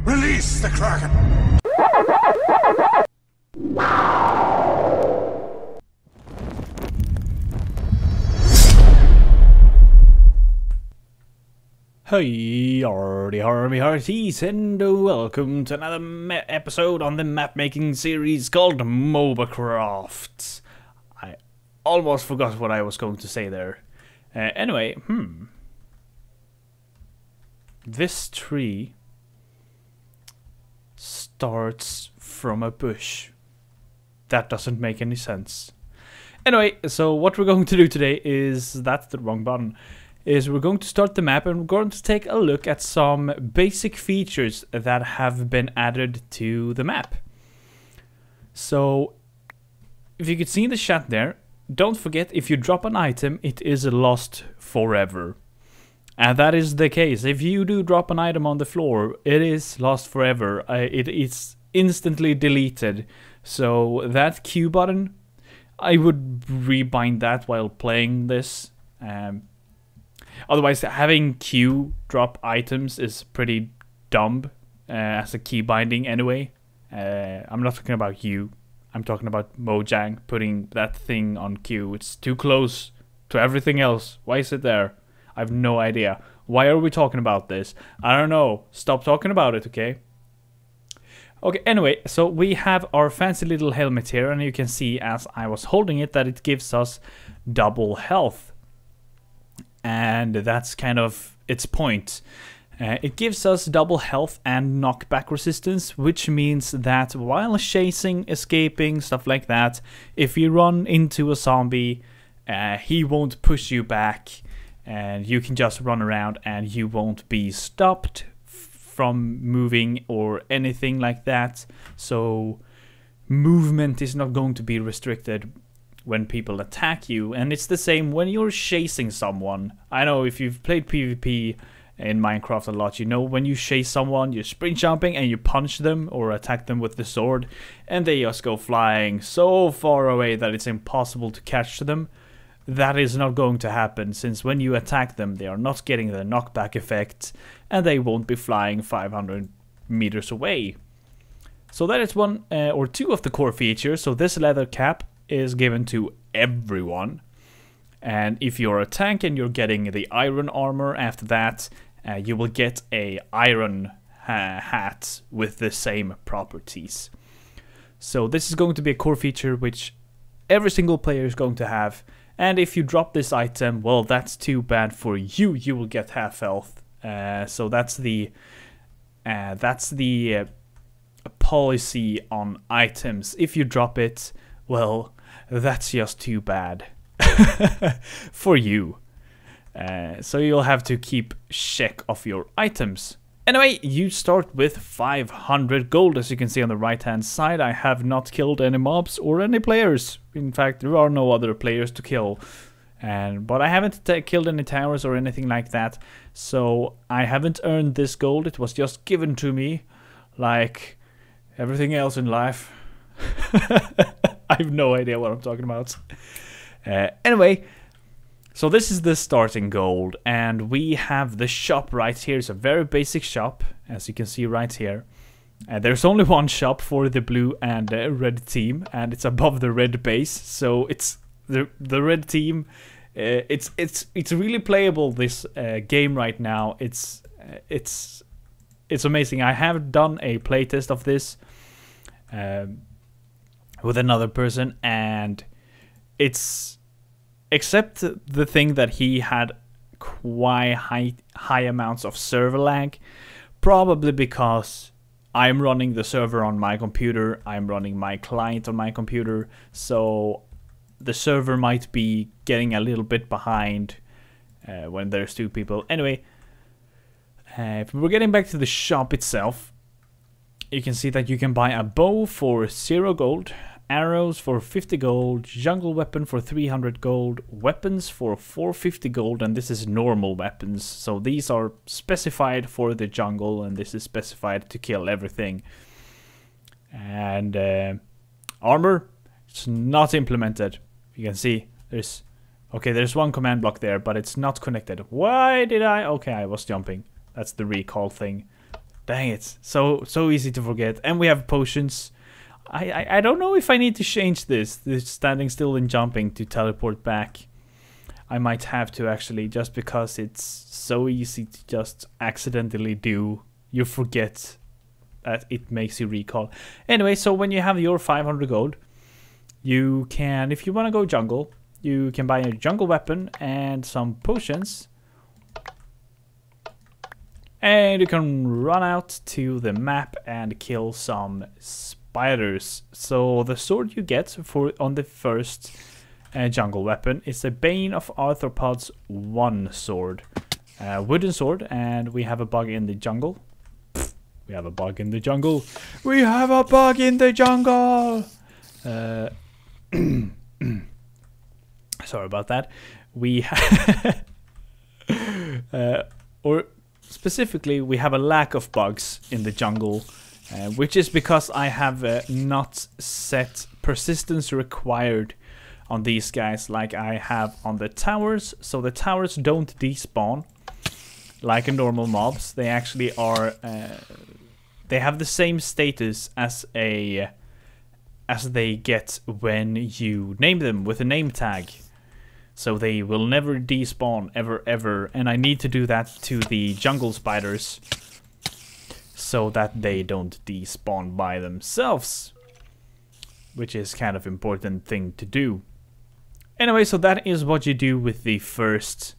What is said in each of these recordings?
Release the Kraken! Hey, Yarrdeharr, me hearties, and welcome to another episode on the map-making series called Mobacraft. I almost forgot what I was going to say there. Anyway, this tree starts from a bush. That doesn't make any sense. Anyway, so what we're going to do today is, that's the wrong button, is we're going to start the map and we're going to take a look at some basic features that have been added to the map. So, if you could see in the chat there, don't forget, if you drop an item, it is lost forever. And that is the case. If you do drop an item on the floor, it is lost forever. It is instantly deleted. So that Q button, I would rebind that while playing this. Otherwise, having Q drop items is pretty dumb as a key binding anyway. I'm not talking about you. I'm talking about Mojang putting that thing on Q. It's too close to everything else. Why is it there? I have no idea. Why are we talking about this? I don't know. Stop talking about it, okay? Okay, anyway, so we have our fancy little helmet here, and you can see as I was holding it that it gives us double health. And that's kind of its point. It gives us double health and knockback resistance, which means that while chasing, escaping, stuff like that, if you run into a zombie, he won't push you back, and you can just run around and you won't be stopped from moving or anything like that. So movement is not going to be restricted when people attack you, and it's the same when you're chasing someone. I know if you've played PvP in Minecraft a lot, you know when you chase someone, you're sprint jumping and you punch them or attack them with the sword, and they just go flying so far away that it's impossible to catch them. That is not going to happen, since when you attack them, they are not getting the knockback effect, and they won't be flying 500 meters away. So that is one or two of the core features. So this leather cap is given to everyone, and if you're a tank and you're getting the iron armor after that, you will get a iron hat with the same properties. So this is going to be a core feature which every single player is going to have, and if you drop this item, well, that's too bad for you. You will get half health. So that's the policy on items. If you drop it, well, that's just too bad for you. So you'll have to keep check of your items. Anyway, you start with 500 gold, as you can see on the right hand side. I have not killed any mobs or any players. In fact, there are no other players to kill. But I haven't killed any towers or anything like that. So I haven't earned this gold. It was just given to me, like everything else in life. I have no idea what I'm talking about. Anyway, so this is the starting gold, and we have the shop right here. It's a very basic shop, as you can see right here. There's only one shop for the blue and red team, and it's above the red base. So it's the red team. It's really playable, this game right now. It's amazing. I have done a playtest of this with another person, and it's, except the thing that he had quite high amounts of server lag, probably because I'm running the server on my computer, I'm running my client on my computer, so the server might be getting a little bit behind when there's two people. Anyway, if we're getting back to the shop itself, you can see that you can buy a bow for 0 gold, arrows for 50 gold, jungle weapon for 300 gold, weapons for 450 gold, and this is normal weapons. So these are specified for the jungle, and this is specified to kill everything. And armor, it's not implemented. You can see there's, okay, there's one command block there, but it's not connected. Why did I? Okay, I was jumping. That's the recall thing. Dang it. So easy to forget. And we have potions. I don't know if I need to change this standing still and jumping to teleport back. I might have to actually, just because it's so easy to just accidentally do. You forget that it makes you recall. Anyway, so when you have your 500 gold, you can, if you want to go jungle, you can buy a jungle weapon and some potions. And you can run out to the map and kill some spiders. So the sword you get for on the first jungle weapon is a Bane of Arthropods 1 sword. Wooden sword, and we have a bug in the jungle. We have a bug in the jungle. We have a bug in the jungle! Sorry about that. We or specifically, we have a lack of bugs in the jungle, which is because I have not set persistence required on these guys like I have on the towers. So the towers don't despawn like in normal mobs. They actually are, they have the same status as they get when you name them with a name tag. So they will never despawn ever, and I need to do that to the jungle spiders so that they don't despawn by themselves, which is kind of important thing to do. Anyway, so that is what you do with the first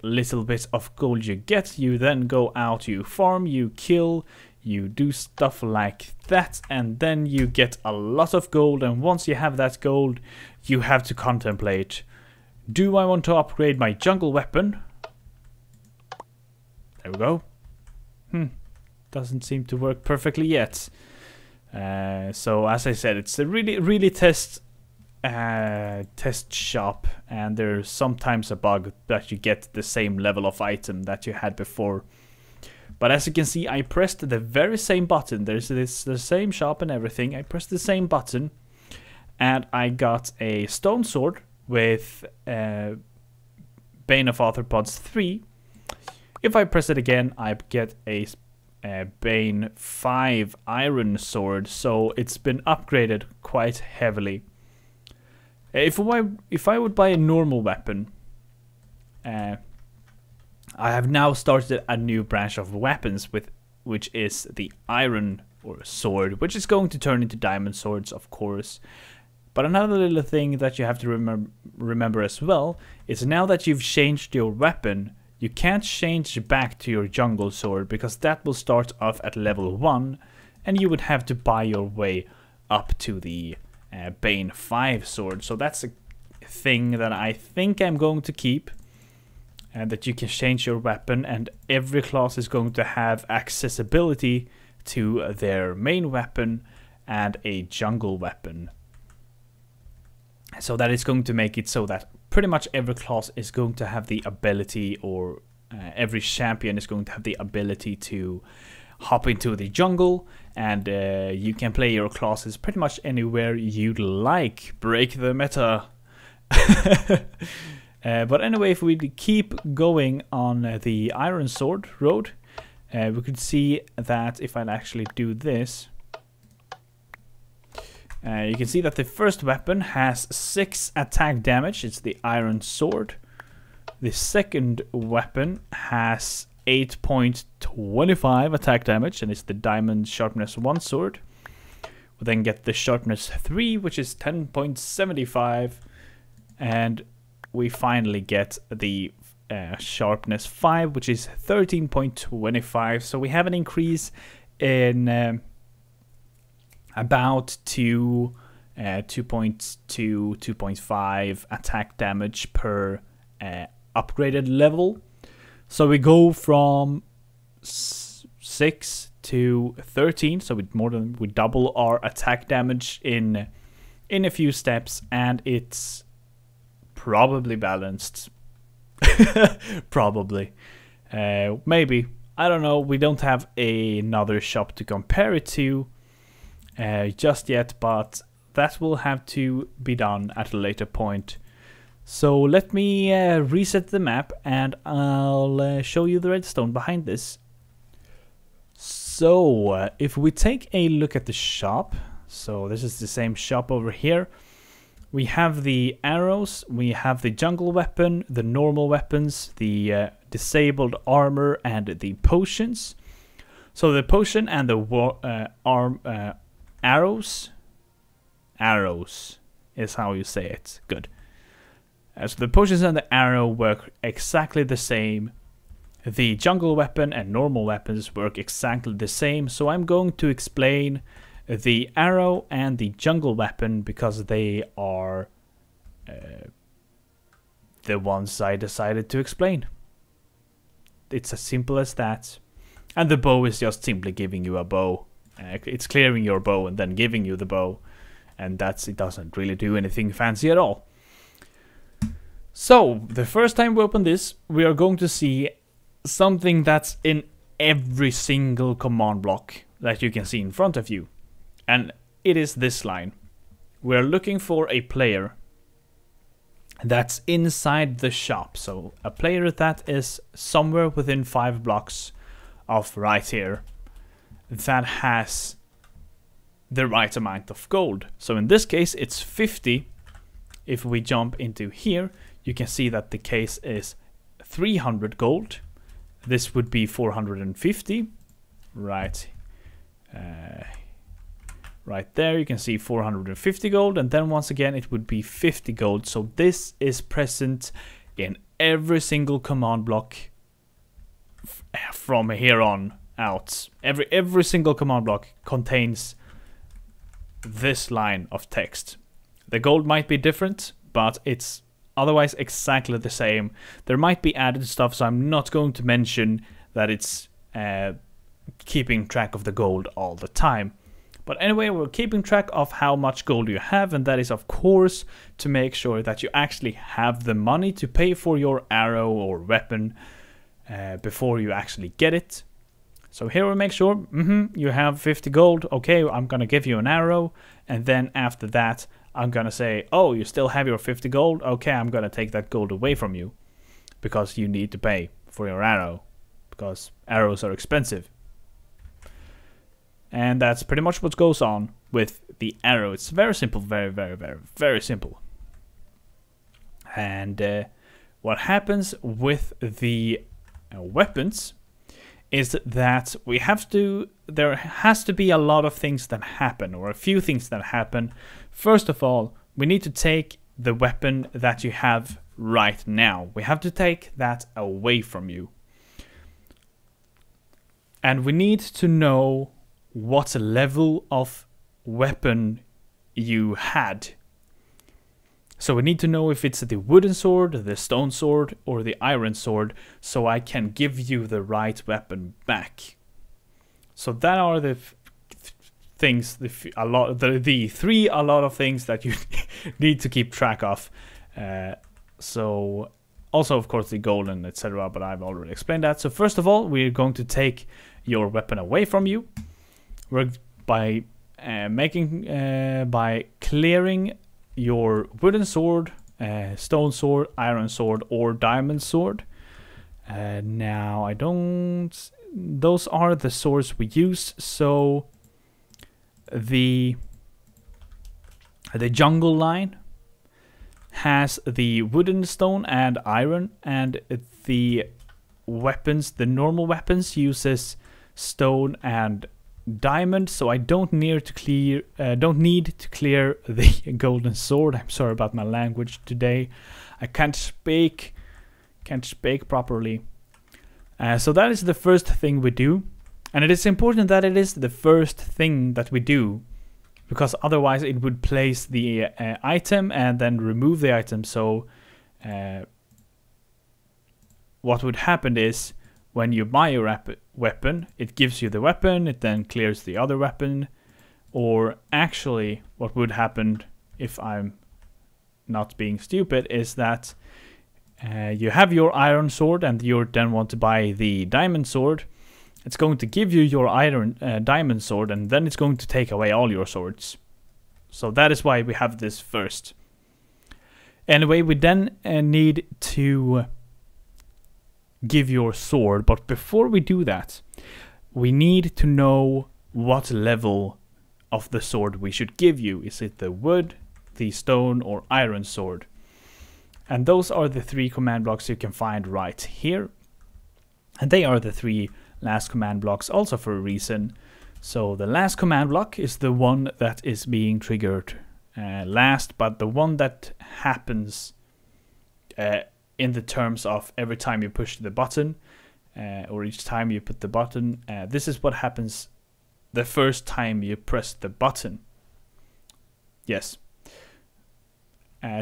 little bit of gold you get. You then go out, you farm, you kill, you do stuff like that, and then you get a lot of gold, and once you have that gold, you have to contemplate, do I want to upgrade my jungle weapon? There we go. Doesn't seem to work perfectly yet. So as I said, it's a really test shop, and there's sometimes a bug that you get the same level of item that you had before. But as you can see, I pressed the very same button. There's the same shop and everything. I pressed the same button, and I got a stone sword with Bane of Arthropods 3. If I press it again, I get a Bane 5 iron sword, so it's been upgraded quite heavily. If I would buy a normal weapon, I have now started a new branch of weapons which is the iron or sword, which is going to turn into diamond swords, of course. But another little thing that you have to remember as well is, now that you've changed your weapon, you can't change back to your jungle sword, because that will start off at level 1, and you would have to buy your way up to the Bane 5 sword. So that's a thing that I think I'm going to keep, and that you can change your weapon, and every class is going to have accessibility to their main weapon and a jungle weapon. So that is going to make it so that pretty much every class is going to have the ability, or every champion is going to have the ability to hop into the jungle, and you can play your classes pretty much anywhere you'd like. Break the meta. But anyway, if we keep going on the iron sword road, we could see that if I actually do this, you can see that the first weapon has 6 attack damage. It's the iron sword. The second weapon has 8.25 attack damage, and it's the diamond sharpness 1 sword. We then get the sharpness 3, which is 10.75, and we finally get the sharpness 5, which is 13.25. So we have an increase in about 2.2, 2.5 attack damage per upgraded level. So we go from 6 to 13, so we double our attack damage in a few steps, and it's probably balanced. Probably. Maybe. I don't know. We don't have another shop to compare it to just yet, but that will have to be done at a later point. So let me reset the map, and I'll show you the redstone behind this. So if we take a look at the shop, so this is the same shop over here. We have the arrows, we have the jungle weapon, the normal weapons, the disabled armor, and the potions. So the potion and the arrows is how you say it. Good. So the potions and the arrow work exactly the same. The jungle weapon and normal weapons work exactly the same. So I'm going to explain the arrow and the jungle weapon because they are the ones I decided to explain. It's as simple as that. And the bow is just simply giving you a bow. It's clearing your bow and then giving you the bow. And it doesn't really do anything fancy at all. So, the first time we open this, we are going to see something that's in every single command block that you can see in front of you. And it is this line. We're looking for a player that's inside the shop. So a player that is somewhere within 5 blocks of right here that has the right amount of gold. So in this case it's 50. If we jump into here, you can see that the case is 300 gold. This would be 450. Right. Right there you can see 450 gold, and then once again it would be 50 gold. So this is present in every single command block from here on out. Every single command block contains this line of text. The gold might be different, but it's otherwise exactly the same. There might be added stuff, so I'm not going to mention that it's keeping track of the gold all the time. But anyway, we're keeping track of how much gold you have, and that is of course to make sure that you actually have the money to pay for your arrow or weapon before you actually get it. So here we make sure you have 50 gold. Okay, I'm gonna give you an arrow, and then after that I'm gonna say, oh, you still have your 50 gold? Okay, I'm gonna take that gold away from you because you need to pay for your arrow because arrows are expensive. And that's pretty much what goes on with the arrow. It's very simple, very simple. And what happens with the weapons is that there has to be a lot of things that happen, or a few things that happen. First of all, we need to take the weapon that you have right now. We have to take that away from you. And we need to know what level of weapon you had. So we need to know if it's the wooden sword, the stone sword, or the iron sword, so I can give you the right weapon back. So that are the things, the three a lot of things that you need to keep track of. So also of course the golden, etc., but I've already explained that. So first of all, we're going to take your weapon away from you. By clearing your wooden sword, stone sword, iron sword, or diamond sword. Now those are the swords we use. So the jungle line has the wooden, stone, and iron, and the weapons, the normal weapons, uses stone and diamond. So I don't need to clear the golden sword. I'm sorry about my language today. I can't speak properly. So that is the first thing we do, and it is important that it is the first thing that we do, because otherwise it would place the item and then remove the item. So what would happen is, when you buy your weapon, it gives you the weapon, it then clears the other weapon. Or actually, what would happen, if I'm not being stupid, is that you have your iron sword and you then want to buy the diamond sword. It's going to give you your diamond sword, and then it's going to take away all your swords. So that is why we have this first. Anyway, we then need to give your sword, but before we do that, we need to know what level of the sword we should give you. Is it the wood, the stone, or iron sword? And those are the 3 command blocks you can find right here. And they are the 3 last command blocks also for a reason. So the last command block is the one that is being triggered last, but the one that happens in the terms of every time you push the button or each time you put the button. This is what happens the first time you press the button. Yes.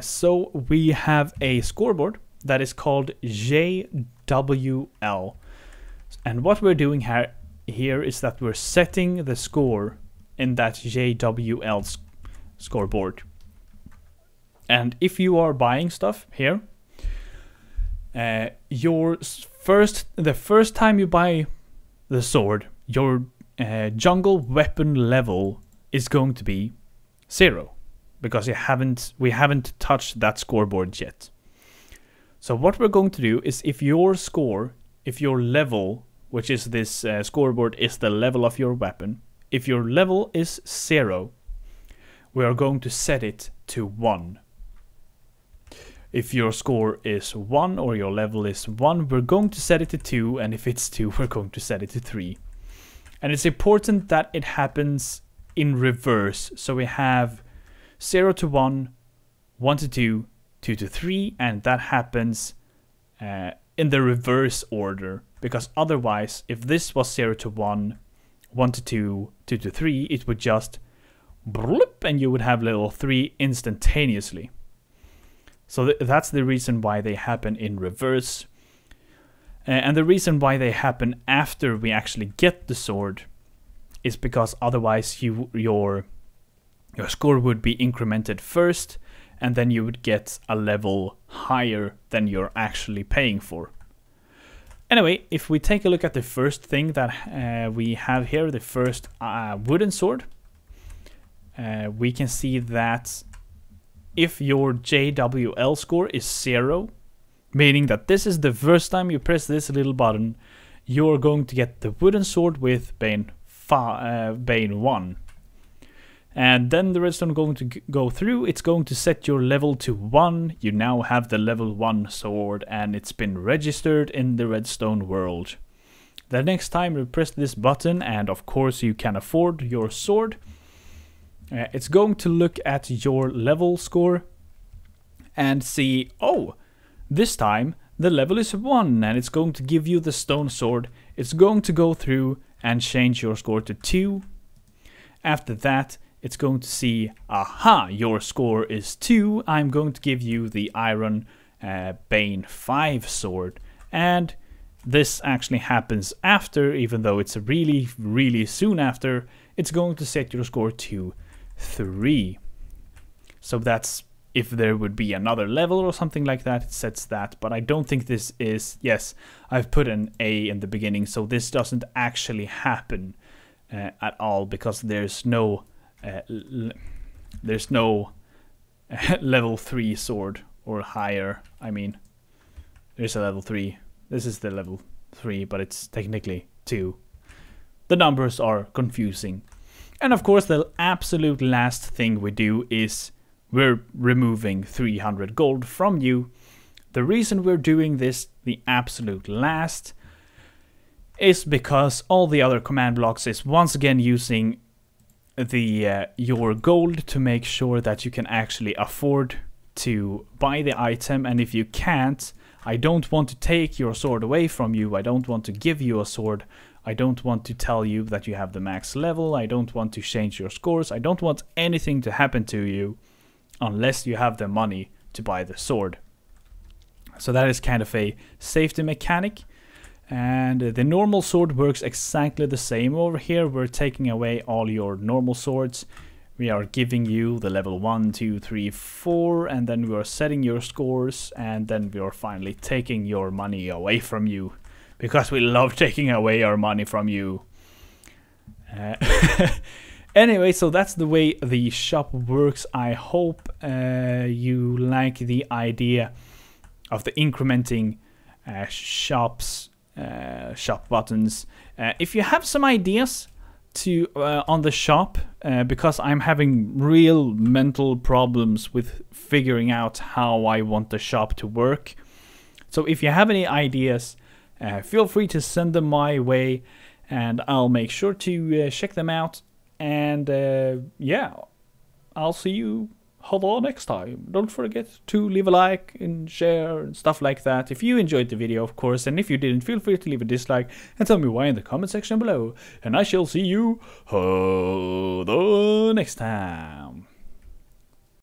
So we have a scoreboard that is called JWL. And what we're doing here is that we're setting the score in that JWL scoreboard. And if you are buying stuff here, the first time you buy the sword, your jungle weapon level is going to be 0 because we haven't touched that scoreboard yet. So what we're going to do is if your level, which is this scoreboard, is the level of your weapon, if your level is 0, we are going to set it to 1. If your score is 1 or your level is 1, we're going to set it to 2, and if it's 2, we're going to set it to 3. And it's important that it happens in reverse. So we have 0 to 1, 1 to 2, 2 to 3, and that happens in the reverse order. Because otherwise, if this was 0 to 1, 1 to 2, 2 to 3, it would just bloop, and you would have level 3 instantaneously. So that's the reason why they happen in reverse. And the reason why they happen after we actually get the sword is because otherwise your score would be incremented first, and then you would get a level higher than you're actually paying for. Anyway, if we take a look at the first thing that we have here, the first wooden sword, we can see that if your JWL score is 0, meaning that this is the first time you press this little button, you're going to get the wooden sword with Bane 1. And then the redstone going to go through, it's going to set your level to 1. You now have the level 1 sword, and it's been registered in the redstone world. The next time you press this button, and of course you can afford your sword, it's going to look at your level score and see, oh, this time the level is 1, and it's going to give you the stone sword. It's going to go through and change your score to 2. After that, it's going to see, aha, your score is 2. I'm going to give you the iron Bane 5 sword. And this actually happens after, even though it's really, really soon after, it's going to set your score to 3. So that's if there would be another level or something like that, it sets that. But I don't think this is, yes, I've put an A in the beginning, so this doesn't actually happen at all, because there's no level 3 sword or higher. I mean, there's a level 3. This is the level 3, but it's technically 2. The numbers are confusing. And of course, the absolute last thing we do is we're removing 300 gold from you. The reason we're doing this, the absolute last, is because all the other command blocks is once again using the your gold to make sure that you can actually afford to buy the item. And if you can't, I don't want to take your sword away from you. I don't want to give you a sword. I don't want to tell you that you have the max level. I don't want to change your scores. I don't want anything to happen to you unless you have the money to buy the sword. So that is kind of a safety mechanic. And the normal sword works exactly the same over here. We're taking away all your normal swords. We are giving you the level 1, 2, 3, 4, and then we are setting your scores, and then we are finally taking your money away from you. Because we love taking away our money from you. Anyway, so that's the way the shop works. I hope you like the idea of the incrementing shops shop buttons. If you have some ideas to on the shop, because I'm having real mental problems with figuring out how I want the shop to work. So if you have any ideas, feel free to send them my way, and I'll make sure to check them out. And yeah, I'll see you next time. Don't forget to leave a like and share and stuff like that if you enjoyed the video, of course. And if you didn't, feel free to leave a dislike and tell me why in the comment section below. And I shall see you the next time.